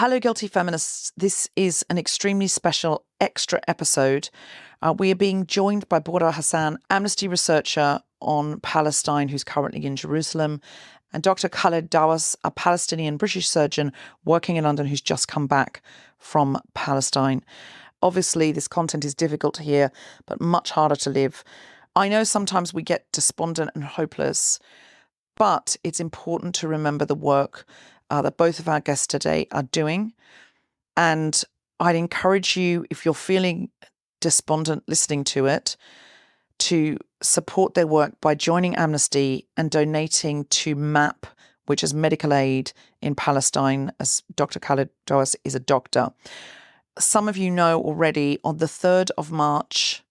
Hello, Guilty Feminists. This is an extremely special extra episode. We are being joined by Budour Hassan, Amnesty researcher on Palestine, who's currently in Jerusalem, and Dr. Khaled Dawas, a Palestinian British surgeon working in London who's just come back from Palestine. Obviously, this content is difficult to hear, but much harder to live. I know sometimes we get despondent and hopeless, but it's important to remember the work that both of our guests today are doing. And I'd encourage you, if you're feeling despondent listening to it, to support their work by joining Amnesty and donating to MAP, which is medical aid in Palestine, as Dr. Khaled Dawas is a doctor. Some of you know already, on the 3rd of March,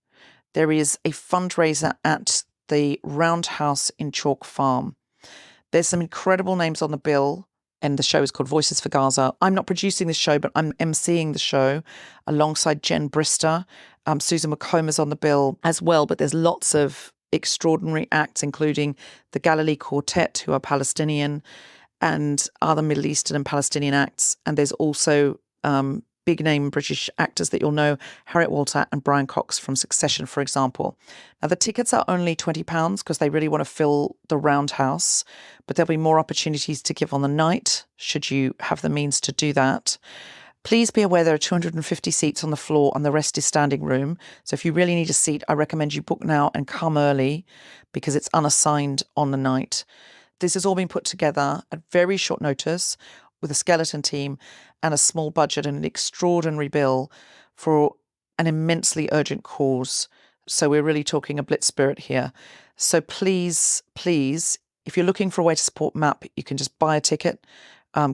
there is a fundraiser at the Roundhouse in Chalk Farm. There's some incredible names on the bill, and the show is called Voices for Gaza. I'm not producing this show, but I'm emceeing the show alongside Jen Brister. Susan McComb's on the bill as well, but there's lots of extraordinary acts, including the Galilee Quartet, who are Palestinian, and other Middle Eastern and Palestinian acts. And there's also big name British actors that you'll know, Harriet Walter and Brian Cox from Succession, for example. Now, the tickets are only £20 because they really want to fill the Roundhouse, but there'll be more opportunities to give on the night, should you have the means to do that. Please be aware there are 250 seats on the floor and the rest is standing room. So if you really need a seat, I recommend you book now and come early because it's unassigned on the night. This has all been put together at very short notice with a skeleton team and a small budget and an extraordinary bill for an immensely urgent cause. So we're really talking a blitz spirit here. So please, if you're looking for a way to support MAP, you can just buy a ticket,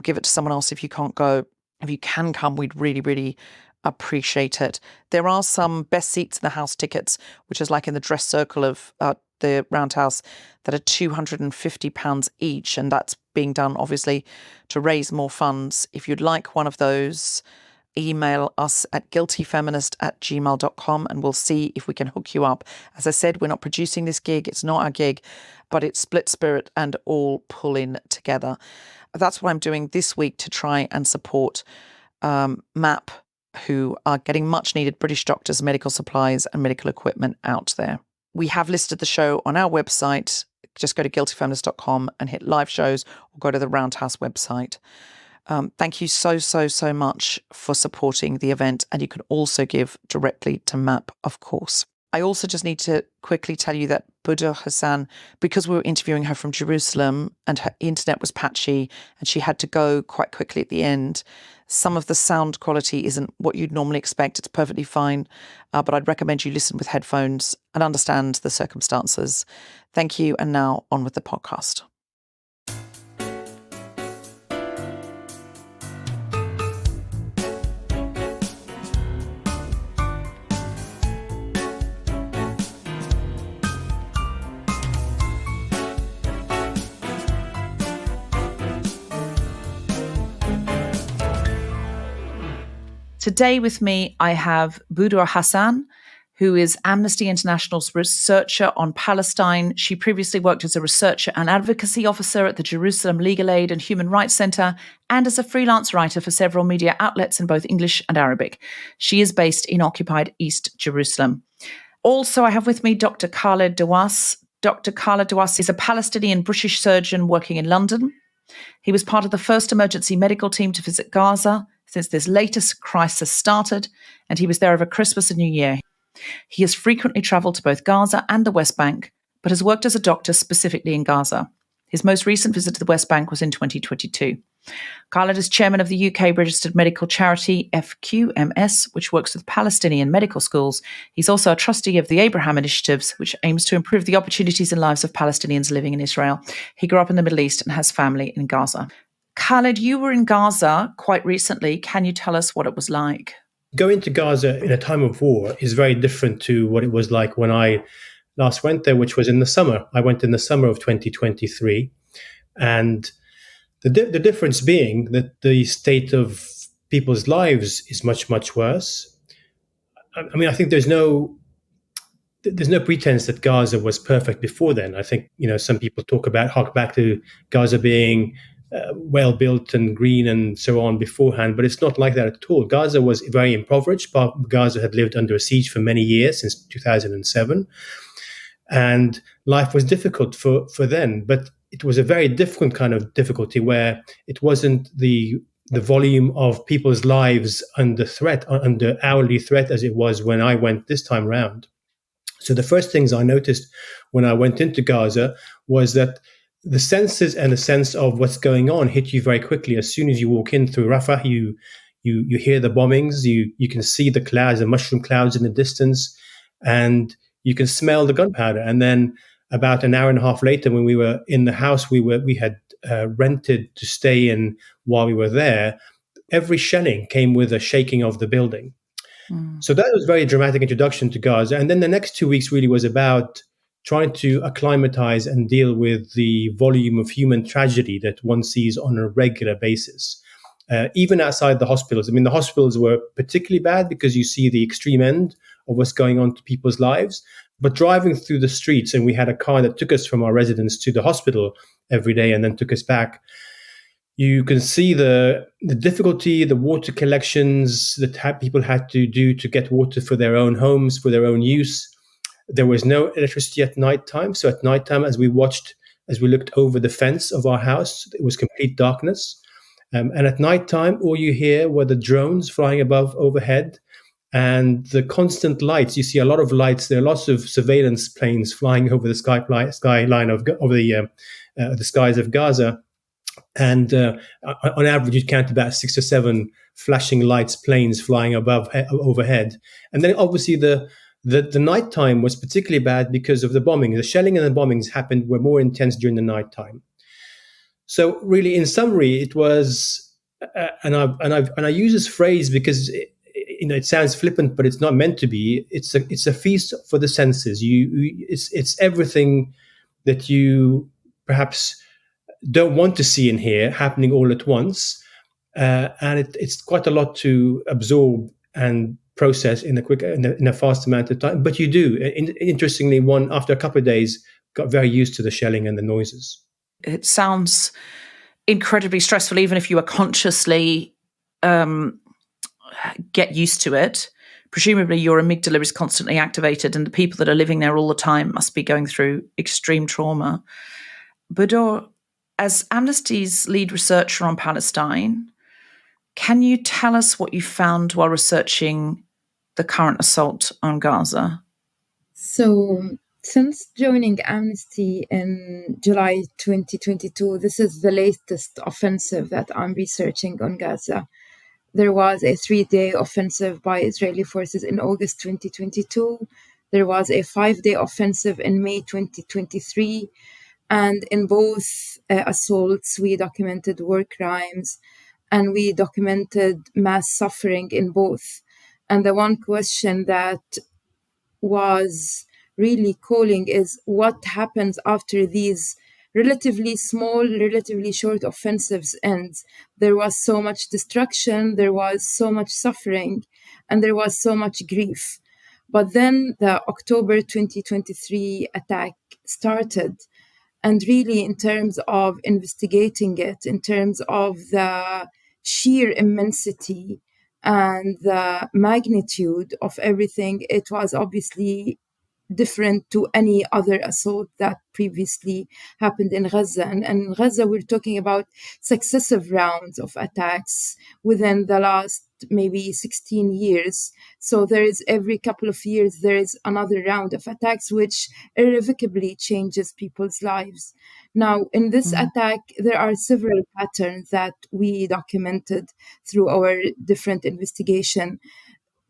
give it to someone else if you can't go. If you can come, we'd really, really appreciate it. There are some best seats in the house tickets, which is like in the dress circle of the Roundhouse, that are £250 each, and that's being done obviously to raise more funds. If you'd like one of those, email us at guiltyfeminist@gmail.com and we'll see if we can hook you up. As I said, we're not producing this gig, it's not our gig, but it's split spirit and all pull in together. That's what I'm doing this week to try and support MAP, who are getting much needed British doctors, medical supplies and medical equipment out there. We have listed the show on our website. Just go to guiltyfeminist.com and hit live shows or go to the Roundhouse website. Thank you so much for supporting the event. And you can also give directly to MAP, of course. I also just need to quickly tell you that Budour Hassan, because we were interviewing her from Jerusalem and her internet was patchy and she had to go quite quickly at the end, some of the sound quality isn't what you'd normally expect. It's perfectly fine, but I'd recommend you listen with headphones and understand the circumstances. Thank you, and now on with the podcast. Today with me, I have Budour Hassan, who is Amnesty International's researcher on Palestine. She previously worked as a researcher and advocacy officer at the Jerusalem Legal Aid and Human Rights Center and as a freelance writer for several media outlets in both English and Arabic. She is based in occupied East Jerusalem. Also, I have with me Dr. Khaled Dawas. Dr. Khaled Dawas is a Palestinian British surgeon working in London. He was part of the first emergency medical team to visit Gaza since this latest crisis started, and he was there over Christmas and New Year. He has frequently travelled to both Gaza and the West Bank, but has worked as a doctor specifically in Gaza. His most recent visit to the West Bank was in 2022. Khaled is chairman of the UK registered medical charity FQMS, which works with Palestinian medical schools. He's also a trustee of the Abraham Initiatives, which aims to improve the opportunities and lives of Palestinians living in Israel. He grew up in the Middle East and has family in Gaza. Khaled, you were in Gaza quite recently. Can you tell us what it was like? Going to Gaza in a time of war is very different to what it was like when I last went there, which was in the summer. I went in the summer of 2023. And the difference being that the state of people's lives is much, much worse. I mean, I think there's no pretense that Gaza was perfect before then. I think, some people hark back to Gaza being well built and green and so on beforehand, but it's not like that at all. Gaza was very impoverished. Gaza had lived under a siege for many years, since 2007, and life was difficult for then. But it was a very different kind of difficulty, where it wasn't the volume of people's lives under threat, under hourly threat, as it was when I went this time round. So the first things I noticed when I went into Gaza was that the senses and the sense of what's going on hit you very quickly. As soon as you walk in through Rafah, you hear the bombings, you can see the clouds, the mushroom clouds in the distance, and you can smell the gunpowder. And then about an hour and a half later, when we were in the house we had rented to stay in while we were there, every shelling came with a shaking of the building. So that was a very dramatic introduction to Gaza. And then the next 2 weeks really was about trying to acclimatize and deal with the volume of human tragedy that one sees on a regular basis. Even outside the hospitals. I mean, the hospitals were particularly bad because you see the extreme end of what's going on to people's lives. But driving through the streets, and we had a car that took us from our residence to the hospital every day and then took us back, you can see the difficulty, the water collections that people had to do to get water for their own homes, for their own use. There was no electricity at nighttime. So at nighttime, as we looked over the fence of our house, it was complete darkness. And at nighttime, all you hear were the drones flying overhead, and the constant lights. You see a lot of lights. There are lots of surveillance planes flying over the skyline of the skies of Gaza. And on average, you count about 6 or 7 flashing lights, planes flying overhead. And then obviously the nighttime was particularly bad because of the bombing. The shelling and the bombings were more intense during the nighttime. So really, in summary, it was, and I use this phrase because it sounds flippant, but it's not meant to be. It's a feast for the senses. It's everything that you perhaps don't want to see and hear happening all at once, and it's quite a lot to absorb and process in a fast amount of time. But you do. Interestingly, after a couple of days, got very used to the shelling and the noises. It sounds incredibly stressful, even if you are consciously get used to it. Presumably your amygdala is constantly activated, and the people that are living there all the time must be going through extreme trauma. Budour, as Amnesty's lead researcher on Palestine, can you tell us what you found while researching the current assault on Gaza? So, since joining Amnesty in July 2022, this is the latest offensive that I'm researching on Gaza. There was a 3-day offensive by Israeli forces in August 2022. There was a 5-day offensive in May 2023. And in both assaults, we documented war crimes and we documented mass suffering in both. And the one question that was really calling is what happens after these relatively small, relatively short offensives ends. There was so much destruction, there was so much suffering, and there was so much grief. But then the October 2023 attack started. And really, in terms of investigating it, in terms of the sheer immensity and the magnitude of everything, it was obviously different to any other assault that previously happened in Gaza. And in Gaza, we're talking about successive rounds of attacks within the last maybe 16 years. So there is every couple of years, there is another round of attacks, which irrevocably changes people's lives. Now, in this attack, there are several patterns that we documented through our different investigation.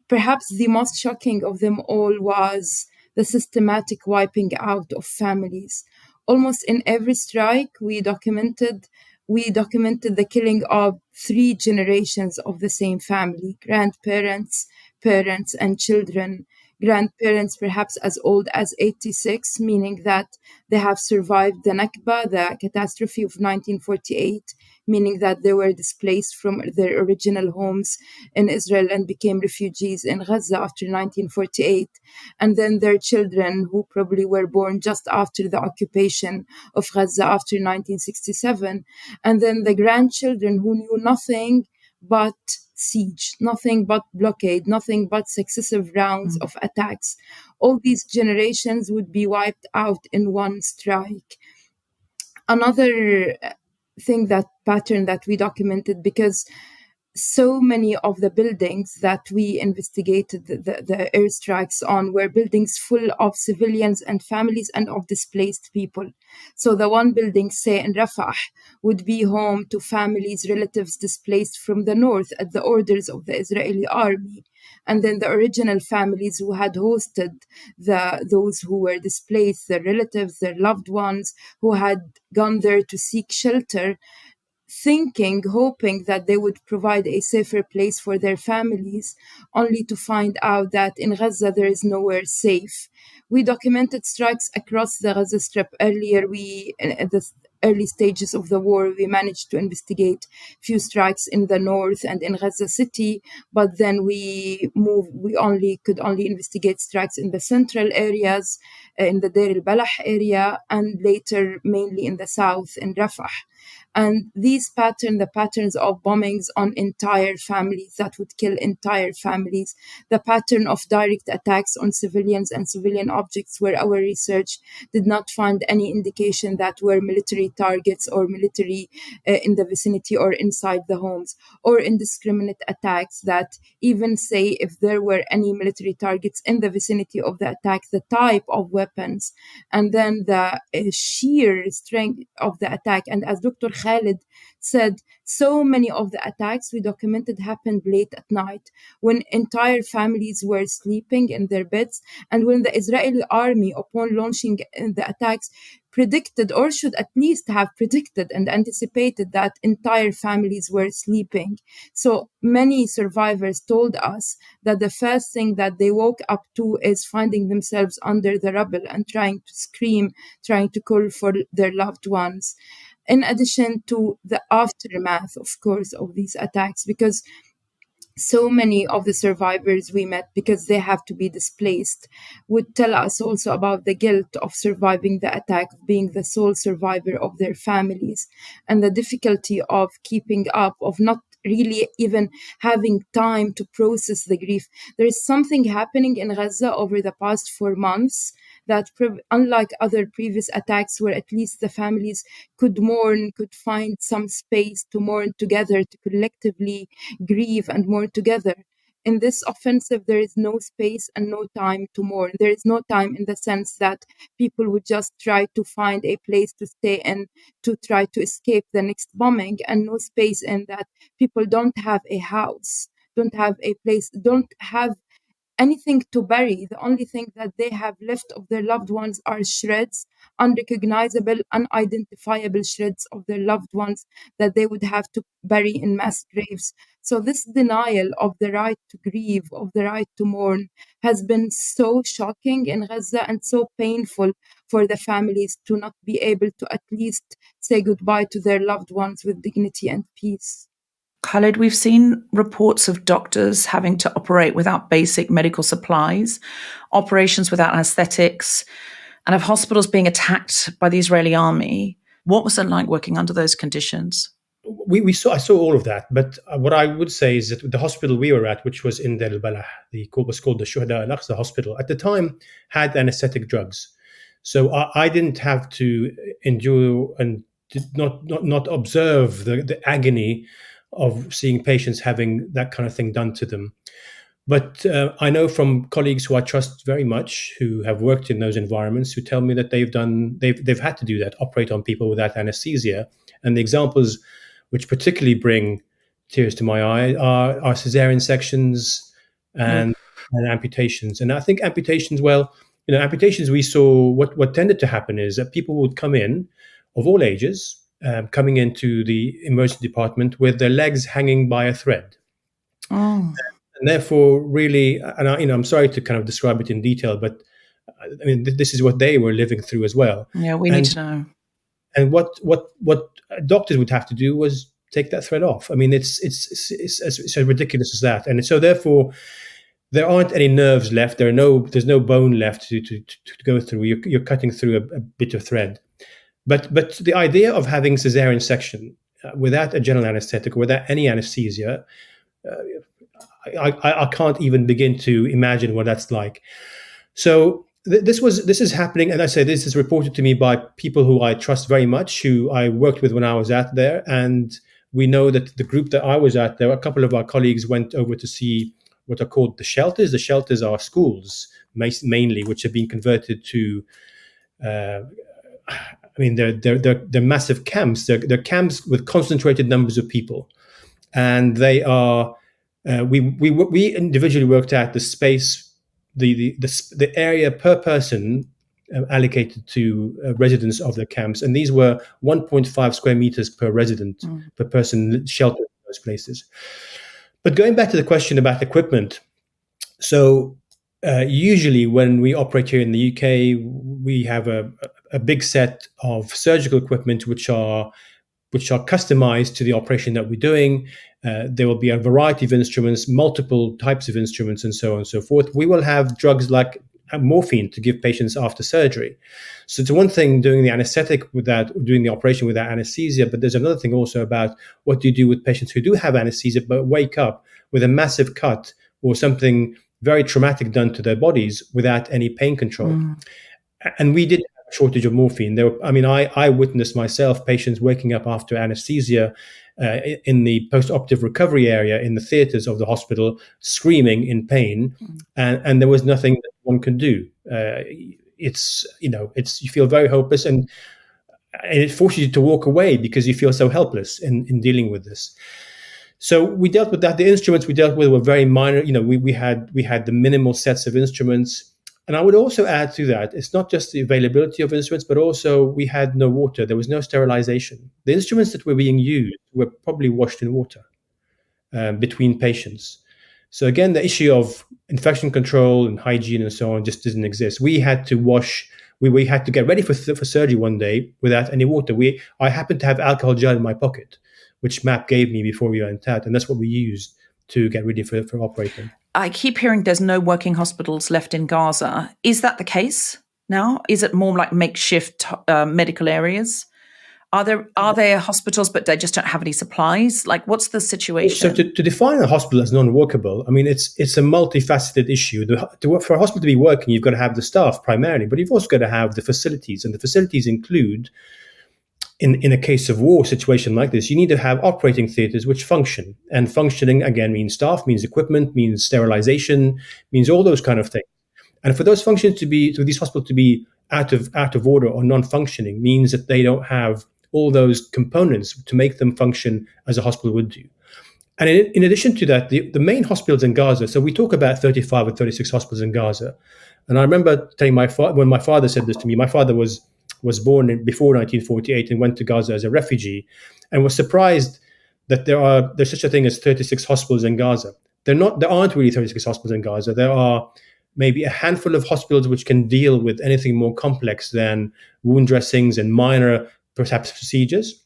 Perhaps the most shocking of them all was the systematic wiping out of families. Almost in every strike, we documented the killing of 3 generations of the same family: grandparents, parents, and children. Grandparents perhaps as old as 86, meaning that they have survived the Nakba, the catastrophe of 1948. meaning that they were displaced from their original homes in Israel and became refugees in Gaza after 1948. And then their children, who probably were born just after the occupation of Gaza after 1967. And then the grandchildren who knew nothing but siege, nothing but blockade, nothing but successive rounds of attacks. All these generations would be wiped out in one strike. Another pattern that we documented, because so many of the buildings that we investigated the airstrikes on were buildings full of civilians and families and of displaced people. So the one building, say in Rafah, would be home to families, relatives displaced from the north at the orders of the Israeli army. And then the original families who had hosted those who were displaced, their relatives, their loved ones, who had gone there to seek shelter, hoping that they would provide a safer place for their families, only to find out that in Gaza there is nowhere safe. We documented strikes across the Gaza Strip earlier. At the early stages of the war, we managed to investigate few strikes in the north and in Gaza City, but then we could only investigate strikes in the central areas, in the Deir al-Balah area, and later mainly in the south, in Rafah. And the patterns of bombings on entire families that would kill entire families, the pattern of direct attacks on civilians and civilian objects, where our research did not find any indication that were military targets or military in the vicinity or inside the homes, or indiscriminate attacks that even say if there were any military targets in the vicinity of the attack, the type of weapons, and then the sheer strength of the attack. And as Dr. Khaled said, so many of the attacks we documented happened late at night, when entire families were sleeping in their beds, and when the Israeli army, upon launching the attacks, predicted, or should at least have predicted and anticipated, that entire families were sleeping. So many survivors told us that the first thing that they woke up to is finding themselves under the rubble and trying to scream, trying to call for their loved ones. In addition to the aftermath, of course, of these attacks, because so many of the survivors we met, because they have to be displaced, would tell us also about the guilt of surviving the attack, of being the sole survivor of their families, and the difficulty of keeping up, of not really even having time to process the grief. There is something happening in Gaza over the past 4 months that, unlike other previous attacks where at least the families could mourn, could find some space to mourn together, to collectively grieve and mourn together. In this offensive, there is no space and no time to mourn. There is no time in the sense that people would just try to find a place to stay in, to try to escape the next bombing, and no space in that people don't have a house, don't have a place, don't have anything to bury. The only thing that they have left of their loved ones are shreds, unrecognizable, unidentifiable shreds of their loved ones that they would have to bury in mass graves. So this denial of the right to grieve, of the right to mourn, has been so shocking in Gaza and so painful for the families to not be able to at least say goodbye to their loved ones with dignity and peace. Khaled, we've seen reports of doctors having to operate without basic medical supplies, operations without anesthetics, and of hospitals being attacked by the Israeli army. What was it like working under those conditions? I saw all of that, but what I would say is that the hospital we were at, which was in Deir al-Balah, was called the Shuhada al-Aqsa Hospital, at the time had anesthetic drugs. So I didn't have to endure and did not observe the agony of seeing patients having that kind of thing done to them. But I know from colleagues who I trust very much, who have worked in those environments, who tell me that they've had to do that, operate on people without anesthesia. And the examples which particularly bring tears to my eye are cesarean sections and amputations. And I think amputations, amputations, we saw what tended to happen is that people would come in of all ages, coming into the emergency department with their legs hanging by a thread. Oh. And therefore, really, and I'm sorry to kind of describe it in detail, but I mean, this is what they were living through as well. Yeah, we need to know. And what doctors would have to do was take that thread off. I mean, it's as ridiculous as that. And so therefore, there aren't any nerves left. There's no bone left to go through. You're cutting through a bit of thread. But the idea of having cesarean section without a general anesthetic or without any anesthesia, I can't even begin to imagine what that's like. So this is happening, and I say this is reported to me by people who I trust very much, who I worked with when I was out there, and we know that the group that I was at, there, a couple of our colleagues went over to see what are called the shelters. The shelters are schools mainly, which have been converted to. I mean, they're massive camps. They're camps with concentrated numbers of people, and they are. We individually worked out the space. The area per person allocated to residents of the camps, and these were 1.5 square meters per resident per person sheltered in those places. But going back to the question about equipment, so usually when we operate here in the UK, we have a big set of surgical equipment which are customized to the operation that we're doing. There will be a variety of instruments, multiple types of instruments, and so on and so forth. We will have drugs like morphine to give patients after surgery. So it's one thing doing the doing the operation without anesthesia, but there's another thing also about what do you do with patients who do have anesthesia but wake up with a massive cut or something very traumatic done to their bodies without any pain control. And we did have a shortage of morphine. I witnessed myself patients waking up after anesthesia in the post-operative recovery area in the theaters of the hospital, screaming in pain, and there was nothing that one could do. You feel very hopeless, and it forces you to walk away because you feel so helpless in dealing with this. So we dealt with that. The instruments we dealt with were very minor. We had the minimal sets of instruments. And I would also add to that, it's not just the availability of instruments, but also we had no water. There was no sterilization. The instruments that were being used were probably washed in water between patients. So again, the issue of infection control and hygiene and so on just didn't exist. We had to wash. We had to get ready for surgery one day without any water. I happened to have alcohol gel in my pocket, which MAP gave me before we went out, and that's what we used to get ready for operating. I keep hearing there's no working hospitals left in Gaza. Is that the case now? Is it more like makeshift medical areas? Are there hospitals, but they just don't have any supplies? Like, what's the situation? So to define a hospital as non-workable, I mean, it's a multifaceted issue. For a hospital to be working, you've got to have the staff primarily, but you've also got to have the facilities, and the facilities include, in a case of war situation like this, you need to have operating theaters which function. And functioning, again, means staff, means equipment, means sterilization, means all those kind of things. And for those functions for these hospitals to be out of order or non-functioning means that they don't have all those components to make them function as a hospital would do. And in addition to that, the main hospitals in Gaza, so we talk about 35 or 36 hospitals in Gaza. And I remember telling when my father said this to me, my father was born before 1948 and went to Gaza as a refugee, and was surprised that there's such a thing as 36 hospitals in Gaza. There aren't really 36 hospitals in Gaza. There are maybe a handful of hospitals which can deal with anything more complex than wound dressings and minor, perhaps, procedures.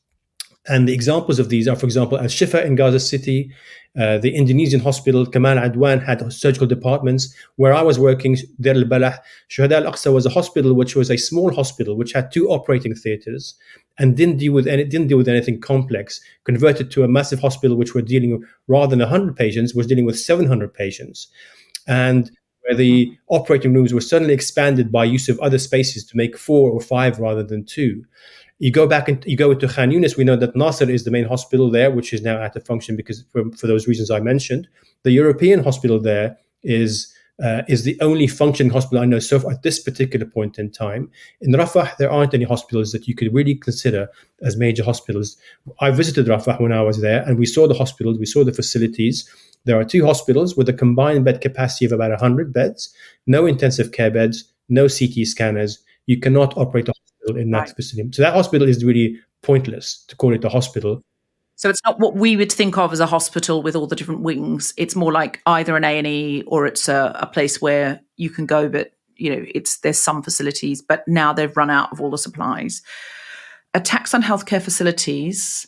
And the examples of these are, for example, Al-Shifa in Gaza City, the Indonesian hospital, Kamal Adwan, had surgical departments. Where I was working, Deir al-Balah, Shuhada al-Aqsa was a hospital which was a small hospital which had 2 operating theaters and didn't deal with anything complex, converted to a massive hospital which were dealing with, rather than 100 patients, was dealing with 700 patients. And where the operating rooms were suddenly expanded by use of other spaces to make 4 or 5 rather than 2. You go back and you go into Khan Yunis. We know that Nasser is the main hospital there, which is now out of function because for those reasons I mentioned. The European hospital there is the only functioning hospital I know so far at this particular point in time. In Rafah, there aren't any hospitals that you could really consider as major hospitals. I visited Rafah when I was there, and we saw the hospitals, we saw the facilities. There are 2 hospitals with a combined bed capacity of about 100 beds, no intensive care beds, no CT scanners. You cannot operate a hospital in that facility. So that hospital is really pointless to call it a hospital. So it's not what we would think of as a hospital with all the different wings. It's more like either an A&E or it's a place where you can go, but there's some facilities, but now they've run out of all the supplies. Attacks on healthcare facilities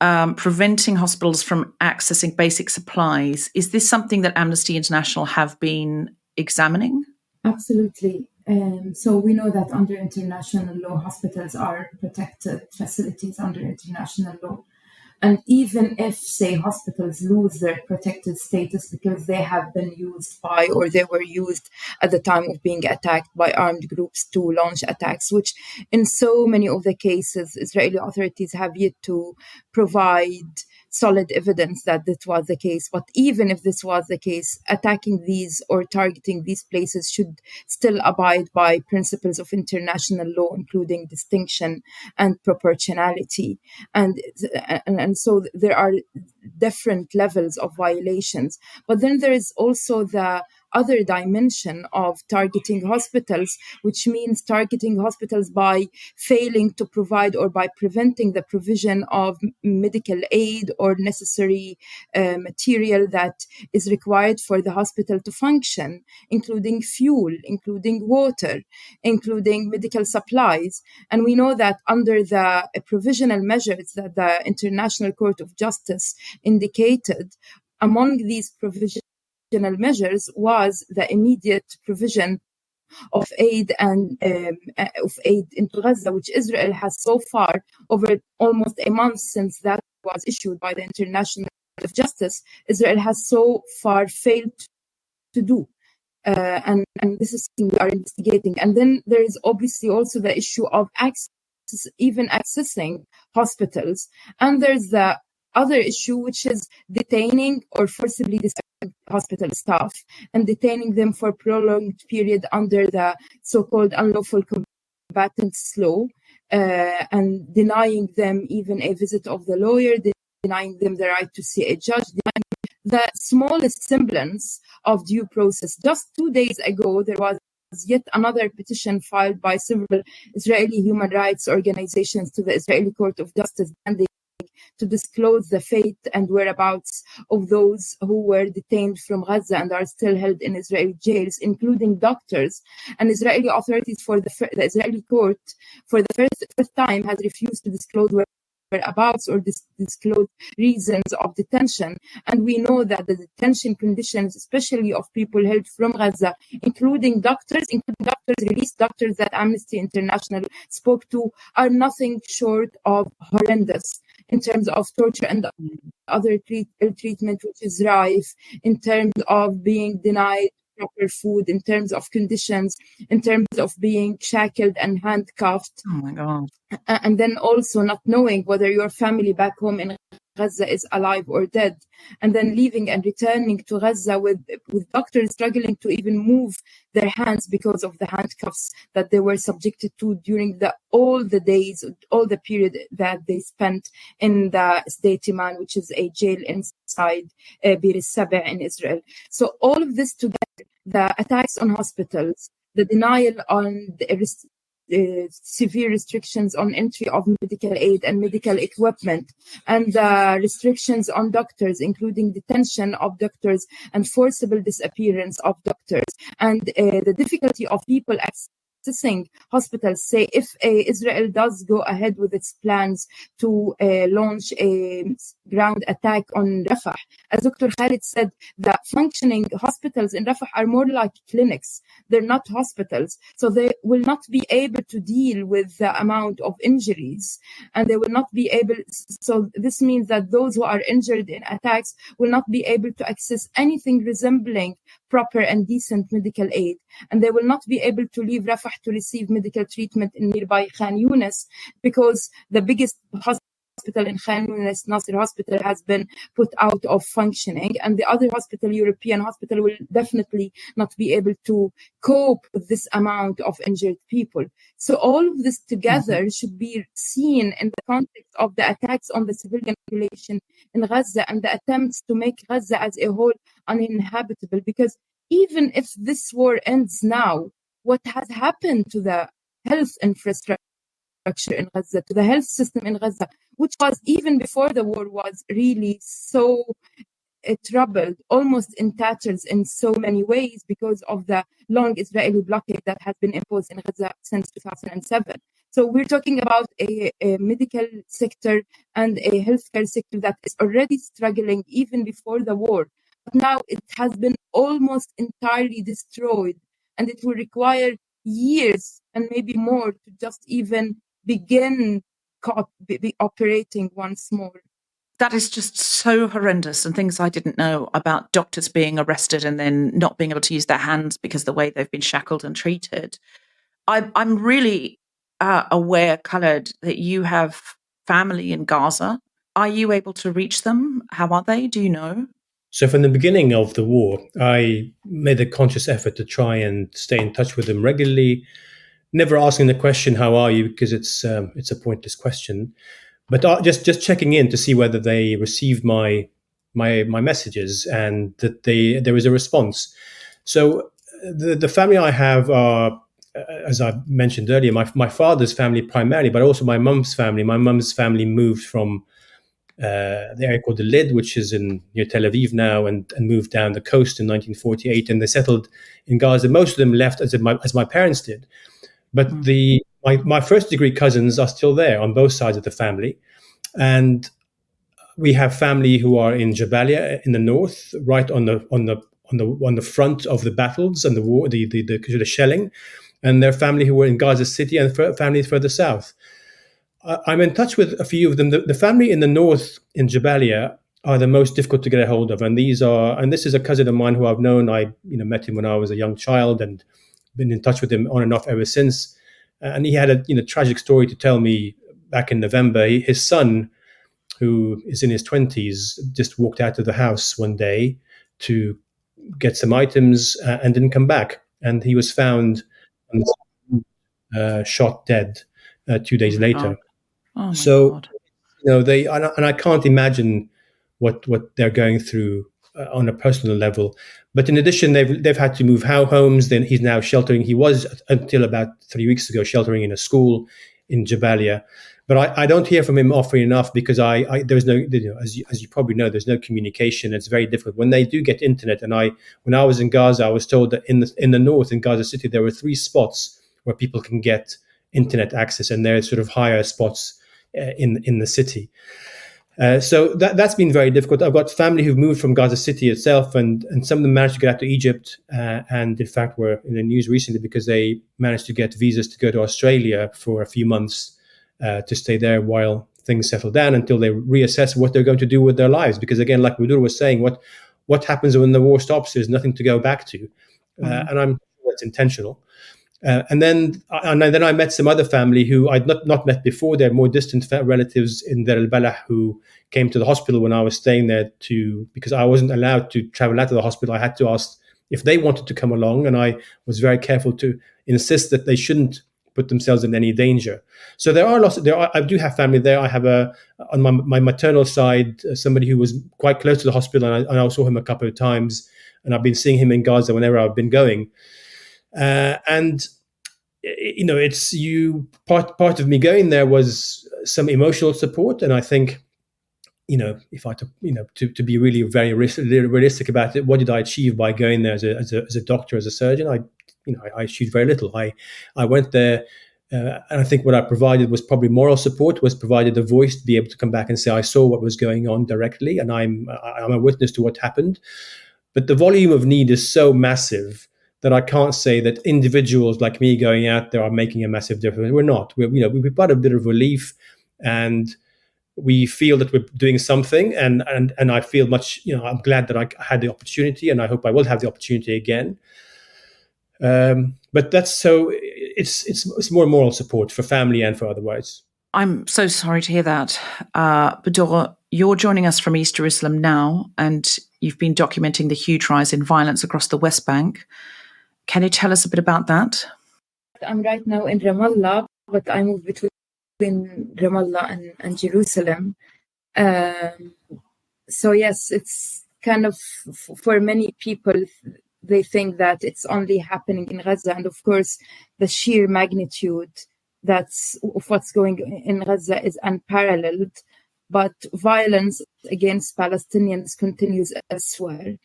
preventing hospitals from accessing basic supplies. Is this something that Amnesty International have been examining? Absolutely. So we know that under international law, hospitals are protected facilities under international law. And even if, say, hospitals lose their protected status because they have been used by, or they were used at the time of being attacked by armed groups to launch attacks, which in so many of the cases, Israeli authorities have yet to provide solid evidence that this was the case. But even if this was the case, attacking these or targeting these places should still abide by principles of international law, including distinction and proportionality. And so there are different levels of violations. But then there is also the other dimension of targeting hospitals, which means targeting hospitals by failing to provide or by preventing the provision of medical aid or necessary material that is required for the hospital to function, including fuel, including water, including medical supplies. And we know that under the provisional measures that the International Court of Justice indicated, among these provisional measures was the immediate provision of aid and of aid into Gaza, which Israel has so far, over almost a month since that was issued by the International Court of Justice, Israel has so far failed to do. And this is something we are investigating. And then there is obviously also the issue of even accessing hospitals. And there's the other issue, which is detaining or forcibly disabling hospital staff and detaining them for a prolonged period under the so-called unlawful combatants law, and denying them even a visit of the lawyer, denying them the right to see a judge, denying the smallest semblance of due process. Just 2 days ago, there was yet another petition filed by several Israeli human rights organizations to the Israeli Court of Justice demanding to disclose the fate and whereabouts of those who were detained from Gaza and are still held in Israeli jails, including doctors. And Israeli authorities the Israeli court, for the first time, has refused to disclose whereabouts or disclose reasons of detention. And we know that the detention conditions, especially of people held from Gaza, including doctors, released doctors that Amnesty International spoke to, are nothing short of horrendous in terms of torture and other ill treatment, which is rife, in terms of being denied proper food, in terms of conditions, in terms of being shackled and handcuffed. Oh my God. And then also not knowing whether your family back home in Gaza is alive or dead, and then leaving and returning to Gaza with doctors struggling to even move their hands because of the handcuffs that they were subjected to during all the period that they spent in the Sdei Timan, which is a jail inside Bir al-Saba in Israel. So all of this together, the attacks on hospitals, the denial on severe restrictions on entry of medical aid and medical equipment, and the restrictions on doctors, including detention of doctors and forcible disappearance of doctors, and the difficulty of people accessing hospitals. Say if Israel does go ahead with its plans to launch a ground attack on Rafah, as Dr. Khaled said, the functioning hospitals in Rafah are more like clinics. They're not hospitals. So they will not be able to deal with the amount of injuries, and they will not be able. So this means that those who are injured in attacks will not be able to access anything resembling proper and decent medical aid, and they will not be able to leave Rafah to receive medical treatment in nearby Khan Yunis, because the biggest hospital in Khan Yunis, Nasser Hospital, has been put out of functioning, and the other hospital, European hospital, will definitely not be able to cope with this amount of injured people. So all of this together should be seen in the context of the attacks on the civilian population in Gaza and the attempts to make Gaza as a whole uninhabitable. Because even if this war ends now, what has happened to the health infrastructure in Gaza, to the health system in Gaza, which was even before the war was really so troubled, almost in tatters in so many ways because of the long Israeli blockade that has been imposed in Gaza since 2007. So we're talking about a medical sector and a healthcare sector that is already struggling even before the war. But now it has been almost entirely destroyed, and it will require years and maybe more to just even begin operating once more. That is just so horrendous, and things I didn't know about doctors being arrested and then not being able to use their hands because of the way they've been shackled and treated. I'm really aware, Khaled, that you have family in Gaza. Are you able to reach them? How are they? Do you know? So from the beginning of the war, I made a conscious effort to try and stay in touch with them regularly, never asking the question, "How are you?" because it's a pointless question, but just checking in to see whether they received my messages and that there was a response. So the family I have are, as I mentioned earlier, my father's family primarily, but also my mum's family. My mum's family moved from the area called the Lid, which is near Tel Aviv now, and moved down the coast in 1948, and they settled in Gaza. Most of them left as my parents did, but my first degree cousins are still there on both sides of the family, and we have family who are in Jabalia in the north, right on the front of the battles and the war, the shelling, and their family who were in Gaza City, and families further south. I'm in touch with a few of them. The family in the north in Jabalia are the most difficult to get a hold of, and this is a cousin of mine who I've known. I met him when I was a young child and been in touch with him on and off ever since. And he had a tragic story to tell me back in November. His son, who is in his 20s, just walked out of the house one day to get some items and didn't come back, and he was found shot dead 2 days later. Oh my So, God. they and I can't imagine what they're going through on a personal level. But in addition, they've had to move homes. Then he's now sheltering. He was until about 3 weeks ago sheltering in a school in Jabalia. But I don't hear from him often enough because there's no, as you probably know, there's no communication. It's very difficult when they do get internet. And when I was in Gaza, I was told that in the north in Gaza City there were 3 spots where people can get internet access, and they're sort of higher spots in the city. So that's been very difficult. I've got family who've moved from Gaza City itself, and some of them managed to get out to Egypt, and in fact were in the news recently because they managed to get visas to go to Australia for a few months to stay there while things settle down until they reassess what they're going to do with their lives. Because again, like Budour was saying, what happens when the war stops? There's nothing to go back to, and I'm sure that's intentional. And then I met some other family who I'd not met before. They're more distant relatives in Deir al-Balah who came to the hospital when I was staying there because I wasn't allowed to travel out of the hospital. I had to ask if they wanted to come along, and I was very careful to insist that they shouldn't put themselves in any danger. So there are lots. I do have family there. I have on my maternal side somebody who was quite close to the hospital, and I saw him a couple of times, and I've been seeing him in Gaza whenever I've been going. And it's part of me going there was some emotional support, and I think if I to be really very realistic about it, what did I achieve by going there as a doctor, as a surgeon? I achieved very little. I went there, and I think what I provided was probably moral support, was provided a voice to be able to come back and say I saw what was going on directly, and I'm a witness to what happened. But the volume of need is so massive that I can't say that individuals like me going out there are making a massive difference. We're not. We've got a bit of relief, and we feel that we're doing something. And I feel much. I'm glad that I had the opportunity, and I hope I will have the opportunity again. But that's so. It's more moral support for family and for otherwise. I'm so sorry to hear that. Budour, you're joining us from East Jerusalem now, and you've been documenting the huge rise in violence across the West Bank. Can you tell us a bit about that? I'm right now in Ramallah, but I move between Ramallah and Jerusalem. So yes, it's kind of, for many people, they think that it's only happening in Gaza. And of course, the sheer magnitude of what's going in Gaza is unparalleled. But violence against Palestinians continues elsewhere,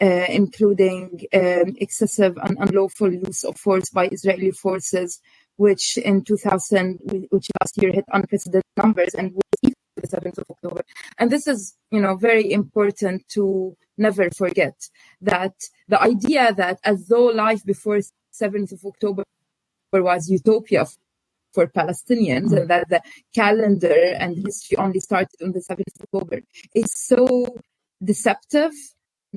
including excessive and unlawful use of force by Israeli forces, which in 2000, which last year hit unprecedented numbers and was equal to the 7th of October. And this is, very important to never forget, that the idea that as though life before 7th of October was utopia for Palestinians, and that the calendar and history only started on the 7th of October is so deceptive,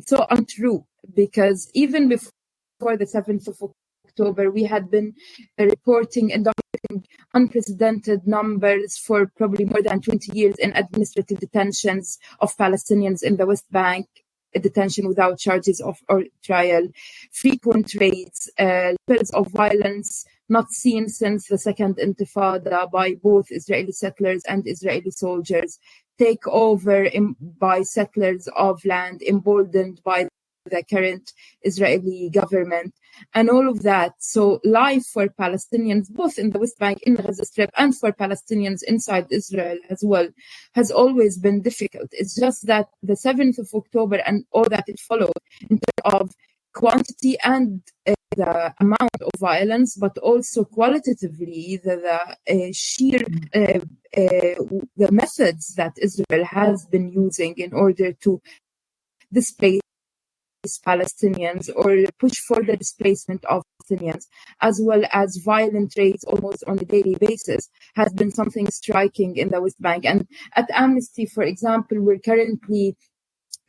so untrue, because even before the 7th of October, we had been reporting and documenting unprecedented numbers for probably more than 20 years in administrative detentions of Palestinians in the West Bank, detention without charges or trial, frequent raids, levels of violence not seen since the Second Intifada by both Israeli settlers and Israeli soldiers, takeover by settlers of land emboldened by the current Israeli government, and all of that. So life for Palestinians, both in the West Bank, in the Gaza Strip, and for Palestinians inside Israel as well, has always been difficult. It's just that the 7th of October and all that it followed in terms of quantity and the amount of violence, but also qualitatively the sheer the methods that Israel has been using in order to displace Palestinians or push for the displacement of Palestinians, as well as violent raids almost on a daily basis, has been something striking in the West Bank. And at Amnesty, for example, we're currently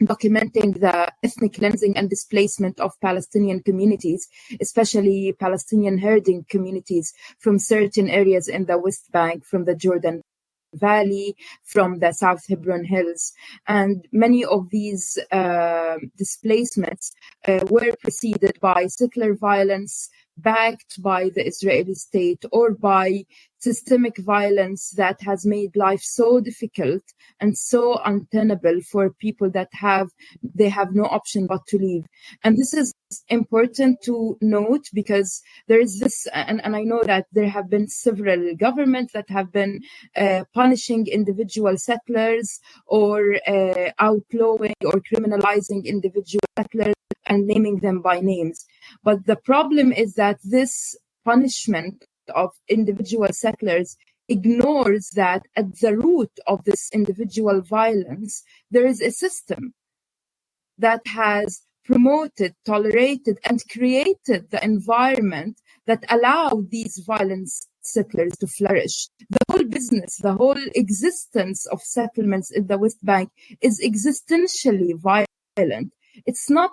documenting the ethnic cleansing and displacement of Palestinian communities, especially Palestinian herding communities from certain areas in the West Bank, from the Jordan Valley, from the South Hebron Hills. And many of these displacements were preceded by settler violence backed by the Israeli state, or by systemic violence that has made life so difficult and so untenable for people that they have no option but to leave. And this is important to note, because there is this, and I know that there have been several governments that have been punishing individual settlers or outlawing or criminalizing individual settlers and naming them by names. But the problem is that this punishment of individual settlers ignores that at the root of this individual violence, there is a system that has promoted, tolerated, and created the environment that allowed these violent settlers to flourish. The whole business, the whole existence of settlements in the West Bank is existentially violent. It's not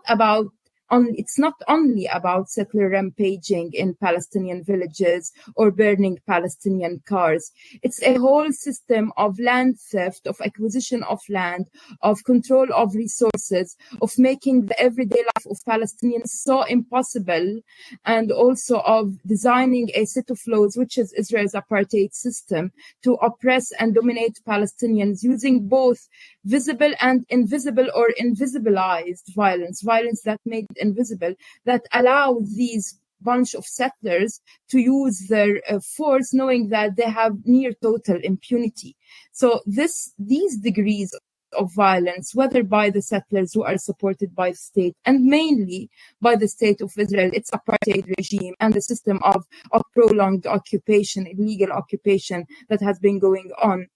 only about settler rampaging in Palestinian villages or burning Palestinian cars. It's a whole system of land theft, of acquisition of land, of control of resources, of making the everyday life of Palestinians so impossible, and also of designing a set of laws, which is Israel's apartheid system, to oppress and dominate Palestinians using both visible and invisible or invisibilized violence that made it invisible, that allows these bunch of settlers to use their force, knowing that they have near total impunity. So these degrees of violence, whether by the settlers who are supported by the state, and mainly by the state of Israel, its apartheid regime, and the system of prolonged occupation, illegal occupation that has been going on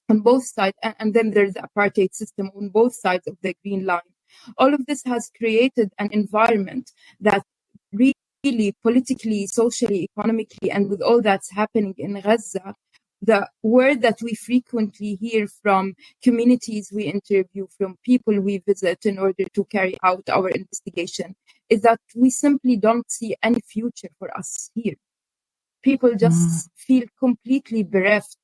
both sides, and then there's the apartheid system on both sides of the green line. All of this has created an environment that really politically, socially, economically, and with all that's happening in Gaza, the word that we frequently hear from communities we interview, from people we visit in order to carry out our investigation, is that we simply don't see any future for us here. People just feel completely bereft,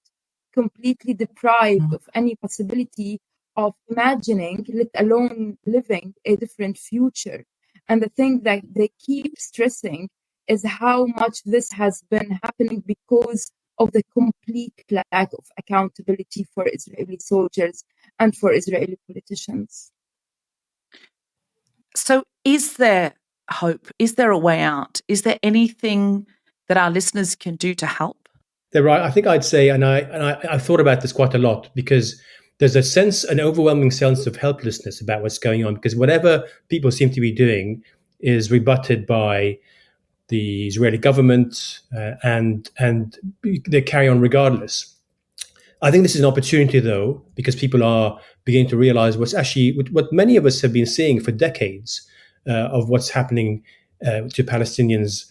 completely deprived of any possibility of imagining, let alone living, a different future. And the thing that they keep stressing is how much this has been happening because of the complete lack of accountability for Israeli soldiers and for Israeli politicians. So is there hope? Is there a way out? Is there anything that our listeners can do to help? They're right. I think I'd say, and I've thought about this quite a lot, because there's an overwhelming sense of helplessness about what's going on, because whatever people seem to be doing is rebutted by the Israeli government, and they carry on regardless. I think this is an opportunity, though, because people are beginning to realize what many of us have been seeing for decades of what's happening to Palestinians,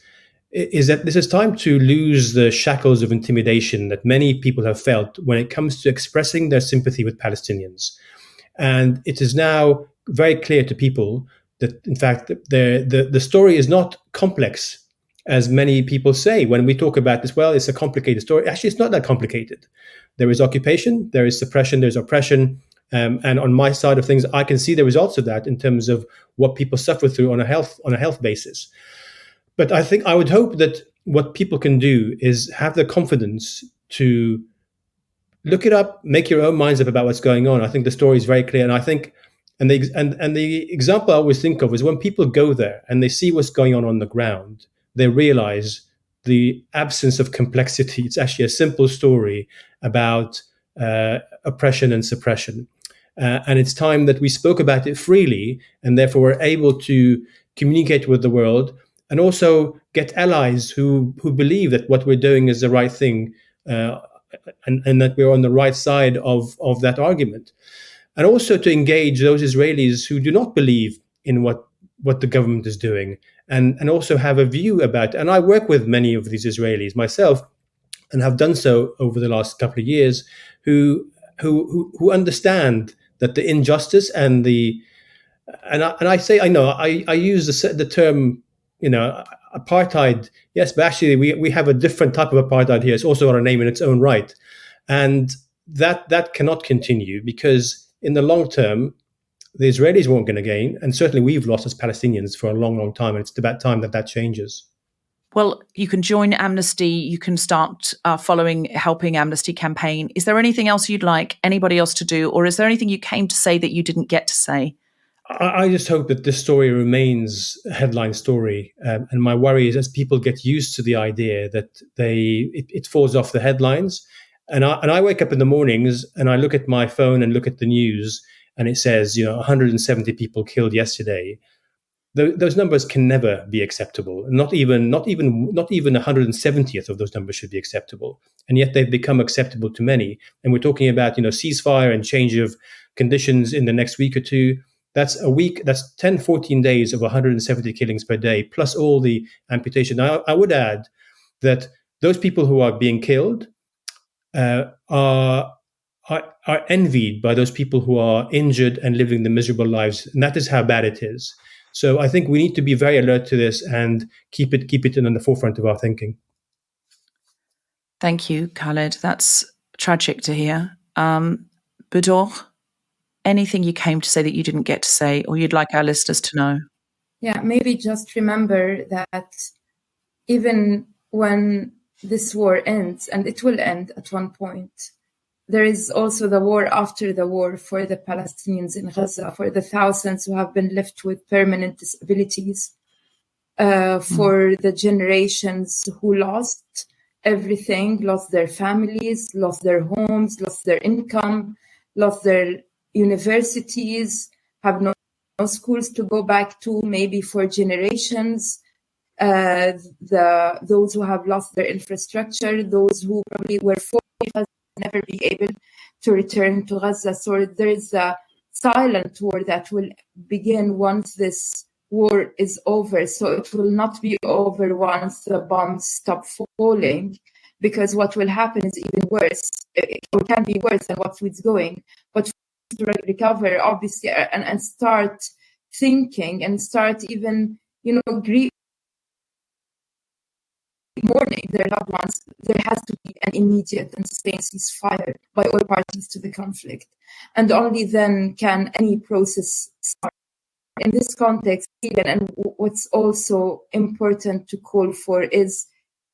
is that this is time to lose the shackles of intimidation that many people have felt when it comes to expressing their sympathy with Palestinians. And it is now very clear to people that, in fact, the story is not complex, as many people say when we talk about this. Well, it's a complicated story. Actually, it's not that complicated. There is occupation, there is suppression, there's oppression. And on my side of things, I can see the results of that in terms of what people suffer through on a health basis. But I think I would hope that what people can do is have the confidence to look it up, make your own minds up about what's going on. I think the story is very clear, and I think, and the example I always think of is when people go there and they see what's going on the ground, they realize the absence of complexity. It's actually a simple story about oppression and suppression. And it's time that we spoke about it freely, and therefore we're able to communicate with the world and also get allies who believe that what we're doing is the right thing, and that we're on the right side of that argument. And also to engage those Israelis who do not believe in what the government is doing, and also have a view about it. And I work with many of these Israelis myself, and have done so over the last couple of years, who understand that the injustice and I use the term, apartheid. Yes, but actually we have a different type of apartheid here. It's also got a name in its own right, and that cannot continue, because in the long term, the Israelis weren't going to gain, and certainly we've lost as Palestinians for a long, long time, and it's about time that changes. Well, you can join Amnesty. You can start helping Amnesty campaign. Is there anything else you'd like anybody else to do, or is there anything you came to say that you didn't get to say? I just hope that this story remains a headline story, and my worry is as people get used to the idea that it falls off the headlines, and I wake up in the mornings and I look at my phone and look at the news, and it says 170 people killed yesterday. Those numbers can never be acceptable. Not even 170th of those numbers should be acceptable, and yet they've become acceptable to many. And we're talking about ceasefire and change of conditions in the next week or two. That's a week. That's 10, 14 days of 170 killings per day, plus all the amputation. Now, I would add that those people who are being killed are envied by those people who are injured and living the miserable lives, and that is how bad it is. So I think we need to be very alert to this and keep it in the forefront of our thinking. Thank you, Khaled. That's tragic to hear. Budour, anything you came to say that you didn't get to say, or you'd like our listeners to know? Yeah, maybe just remember that even when this war ends, and it will end at one point, there is also the war after the war for the Palestinians in Gaza, for the thousands who have been left with permanent disabilities, for the generations who lost everything, lost their families, lost their homes, lost their income, lost their universities, have no schools to go back to, maybe for generations. Those who have lost their infrastructure, those who probably were forced never be able to return to Gaza. So there is a silent war that will begin once this war is over. So it will not be over once the bombs stop falling, because what will happen is even worse. It can be worse than what's going. But to recover, obviously, and start thinking and start even, mourning their loved ones, there has to be an immediate and sustained ceasefire by all parties to the conflict. And only then can any process start. In this context, and what's also important to call for is,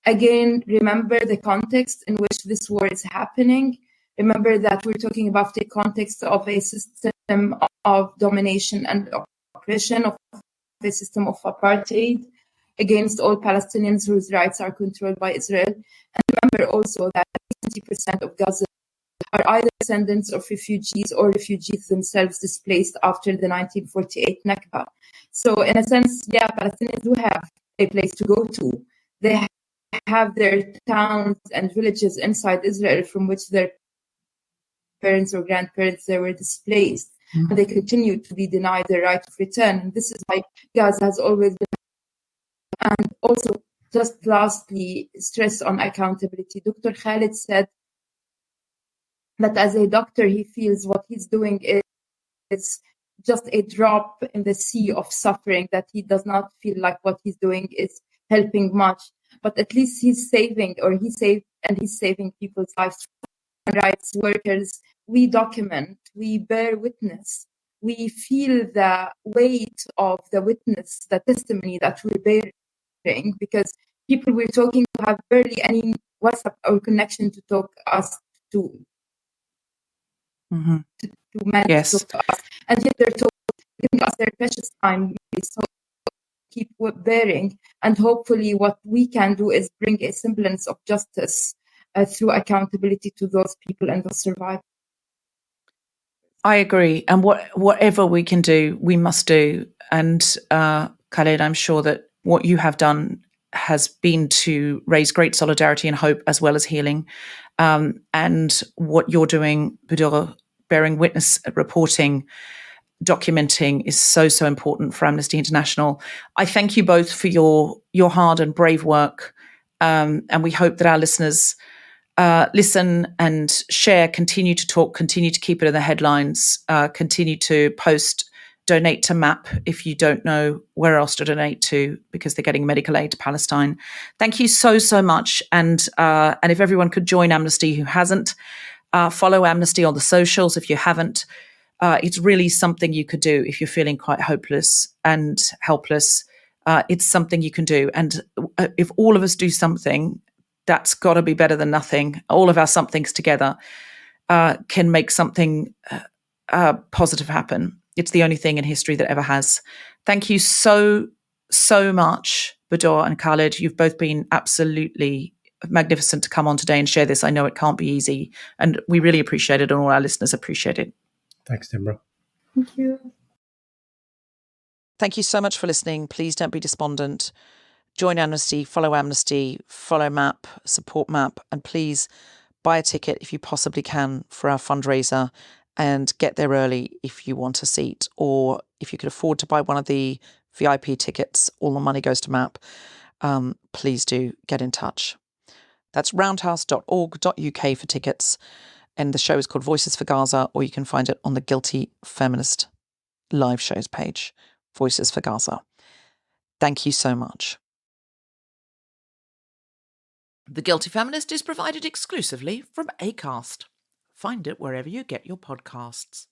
again, remember the context in which this war is happening. Remember that we're talking about the context of a system of domination and oppression, of a system of apartheid against all Palestinians whose rights are controlled by Israel. And remember also that 70% of Gaza are either descendants of refugees or refugees themselves displaced after the 1948 Nakba. So in a sense, Palestinians do have a place to go to. They have their towns and villages inside Israel from which their parents or grandparents they were displaced, and they continue to be denied their right of return. And this is why Gaza has always been. And also, just lastly, stress on accountability. Dr. Khaled said that as a doctor, he feels what he's doing is just a drop in the sea of suffering, that he does not feel like what he's doing is helping much. But at least he's saving people's lives. Rights workers, we document, we bear witness, we feel the weight of the witness, the testimony that we're bearing, because people we're talking to have barely any WhatsApp or connection to talk us to manage to talk to us, and yet they're giving us their precious time. So keep bearing, and hopefully what we can do is bring a semblance of justice through accountability to those people and those survivors. I agree. And whatever we can do, we must do. And Khaled, I'm sure that what you have done has been to raise great solidarity and hope as well as healing. And what you're doing, Budour, bearing witness, reporting, documenting is so, so important for Amnesty International. I thank you both for your hard and brave work. And we hope that our listeners listen and share, continue to talk, continue to keep it in the headlines, continue to post, donate to MAP if you don't know where else to donate to, because they're getting medical aid to Palestine. Thank you so, so much. And if everyone could join Amnesty who hasn't, follow Amnesty on the socials if you haven't. It's really something you could do if you're feeling quite hopeless and helpless. It's something you can do. And if all of us do something, that's got to be better than nothing. All of our somethings together can make something positive happen. It's the only thing in history that ever has. Thank you so, so much, Budour and Khaled. You've both been absolutely magnificent to come on today and share this. I know it can't be easy, and we really appreciate it, and all our listeners appreciate it. Thanks, Deborah. Thank you. Thank you so much for listening. Please don't be despondent. Join Amnesty, follow MAP, support MAP, and please buy a ticket if you possibly can for our fundraiser, and get there early if you want a seat, or if you could afford to buy one of the VIP tickets, all the money goes to MAP. Please do get in touch. That's roundhouse.org.uk for tickets, and the show is called Voices for Gaza, or you can find it on the Guilty Feminist live shows page, Voices for Gaza. Thank you so much. The Guilty Feminist is provided exclusively from Acast. Find it wherever you get your podcasts.